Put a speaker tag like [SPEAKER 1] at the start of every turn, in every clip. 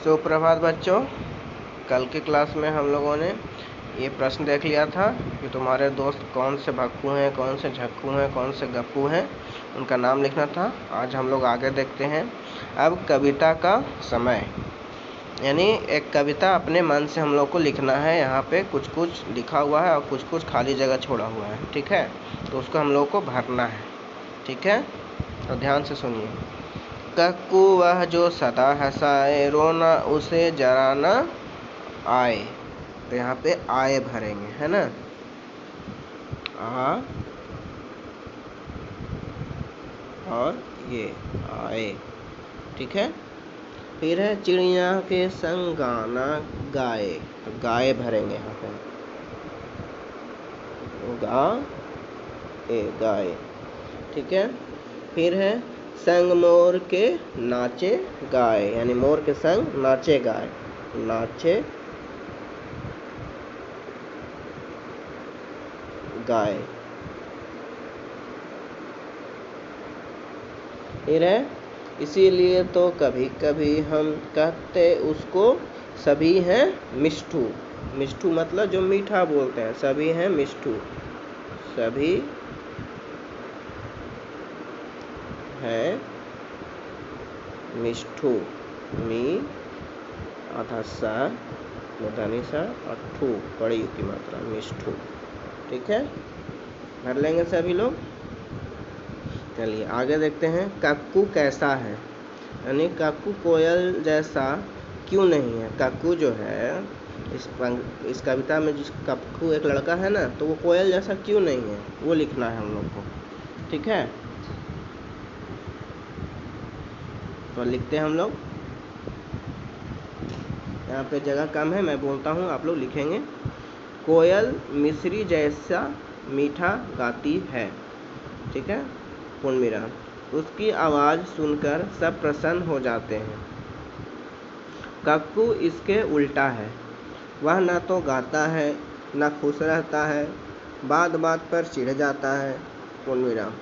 [SPEAKER 1] सुप्रभात बच्चों। कल की क्लास में हम लोगों ने ये प्रश्न देख लिया था कि तुम्हारे दोस्त कौन से भक्कू हैं, कौन से झक्कू हैं, कौन से गप्पू हैं, उनका नाम लिखना था। आज हम लोग आगे देखते हैं। अब कविता का समय, यानी एक कविता अपने मन से हम लोग को लिखना है। यहाँ पे कुछ कुछ लिखा हुआ है और कुछ कुछ खाली जगह छोड़ा हुआ है, ठीक है। तो उसको हम लोग को भरना है, ठीक है। तो ध्यान से सुनिए। कक्कू वह जो सदा हंसाए, रोना उसे जरा न आए। तो यहाँ पे आए भरेंगे, है ना। आ और ये आए, ठीक है। फिर है चिड़िया के संग गाना गाए। तो गाए भरेंगे यहाँ पे, गा ए गाए, ठीक है। फिर है संग मोर के नाचे गाए, यानी मोर के संग नाचे गाए, नाचे गाए। फिर है इसीलिए तो कभी कभी हम कहते उसको सभी हैं मिष्ठू। मिष्ठू मतलब जो मीठा बोलते हैं, सभी हैं मिष्ठू, सभी हैं मिष्ठू। मी आधा सा, मुदानी सा और ठू बड़ी की मात्रा, मिष्ठू, ठीक है। भर लेंगे सभी लोग। चलिए आगे देखते हैं। कक्कू कैसा है, यानी कक्कू कोयल जैसा क्यों नहीं है। कक्कू जो है इस कविता में जिस कक्कू एक लड़का है ना, तो वो कोयल जैसा क्यों नहीं है, वो लिखना है हम लोग को, ठीक है। तो लिखते हैं हम लोग। यहाँ पे जगह कम है, मैं बोलता हूँ, आप लोग लिखेंगे। कोयल मिश्री जैसा मीठा गाती है, ठीक है, पूर्ण विराम। उसकी आवाज़ सुनकर सब प्रसन्न हो जाते हैं। कक्कू इसके उल्टा है, वह ना तो गाता है ना खुश रहता है, बात बात पर चिढ़ जाता है, पूर्ण विराम।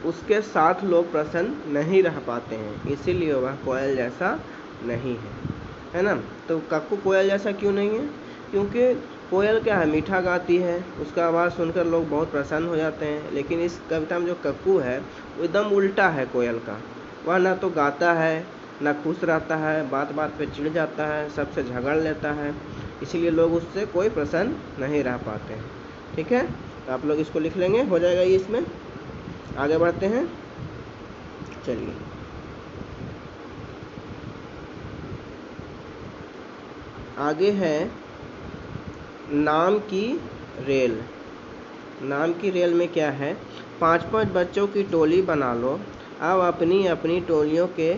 [SPEAKER 1] उसके साथ लोग प्रसन्न नहीं रह पाते हैं, इसीलिए वह कोयल जैसा नहीं है ना। तो कक्कू कोयल जैसा क्यों नहीं है, क्योंकि कोयल क्या है, मीठा गाती है, उसका आवाज़ सुनकर लोग बहुत प्रसन्न हो जाते हैं। लेकिन इस कविता में जो कक्कू है वो एकदम उल्टा है कोयल का। वह ना तो गाता है ना खुश रहता है, बात बात पे चिढ़ जाता है, सबसे झगड़ लेता है, इसीलिए लोग उससे कोई प्रसन्न नहीं रह पाते हैं, ठीक है। तो आप लोग इसको लिख लेंगे, हो जाएगा ये इसमें। आगे बढ़ते हैं, चलिए। आगे है नाम की रेल। नाम की रेल में क्या है, 5-5 बच्चों की टोली बना लो। अब अपनी अपनी टोलियों के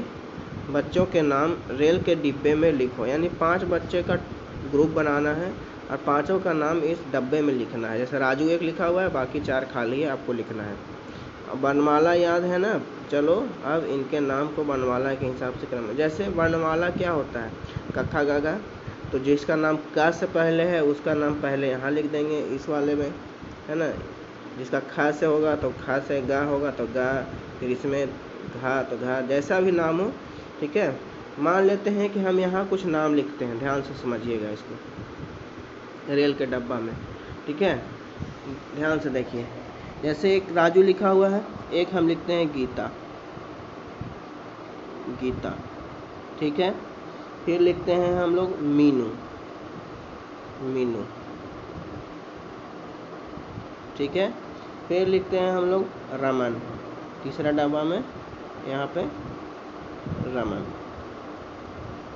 [SPEAKER 1] बच्चों के नाम रेल के डिब्बे में लिखो, यानी 5 बच्चे का ग्रुप बनाना है और पांचों का नाम इस डब्बे में लिखना है। जैसे राजू एक लिखा हुआ है, बाकी 4 खाली है, आपको लिखना है। वर्णमाला याद है ना, चलो अब इनके नाम को वर्णमाला के हिसाब से करना। जैसे वर्णमाला क्या होता है, कक्खा गागा, तो जिसका नाम क से पहले है उसका नाम पहले यहाँ लिख देंगे इस वाले में, है ना। जिसका ख से होगा तो ख से, गा होगा तो गा, फिर इसमें घा तो घा, जैसा भी नाम हो, ठीक है। मान लेते हैं कि हम यहाँ कुछ नाम लिखते हैं, ध्यान से समझिएगा इसको, रेल के डब्बा में, ठीक है। ध्यान से देखिए, जैसे एक राजू लिखा हुआ है, एक हम लिखते हैं गीता, गीता, ठीक है। फिर लिखते हैं हम लोग मीनू, मीनू, ठीक है। फिर लिखते हैं हम लोग रमन, तीसरा डब्बा में यहाँ पे रमन,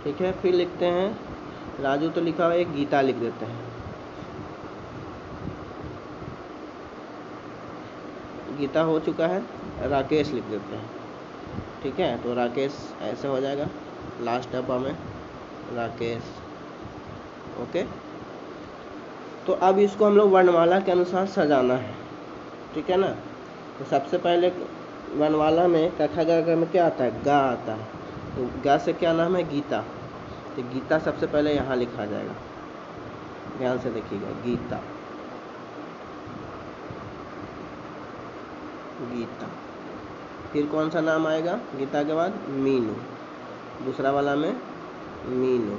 [SPEAKER 1] ठीक है। फिर लिखते हैं राजू तो लिखा हुआ है, एक गीता लिख देते हैं, गीता हो चुका है। राकेश लिख देते हैं, ठीक है। तो राकेश ऐसे हो जाएगा लास्ट डब्बा में, राकेश, ओके। तो अब इसको हम लोग वर्णमाला के अनुसार सजाना है, ठीक है ना। तो सबसे पहले वर्णमाला में कखा गा में क्या आता है, गा आता है। तो गा से क्या नाम है, गीता, तो गीता सबसे पहले यहाँ लिखा जाएगा, ध्यान से देखिएगा, गीता, गीता। फिर कौन सा नाम आएगा गीता के बाद, मीनू, दूसरा वाला में मीनू,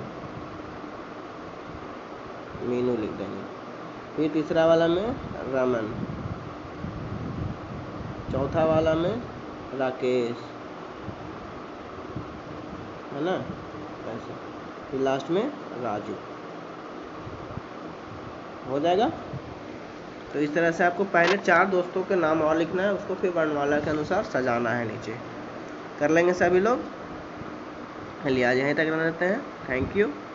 [SPEAKER 1] मीनू लिख देंगे। फिर तीसरा वाला में रमन, चौथा वाला में राकेश, है ना, ऐसे। फिर लास्ट में राजू, हो जाएगा। तो इस तरह से आपको पहले 4 दोस्तों के नाम और लिखना है, उसको फिर वर्णमाला के अनुसार सजाना है नीचे। कर लेंगे सभी लोग। चलिए आज यहीं तक रहते हैं। Thank you.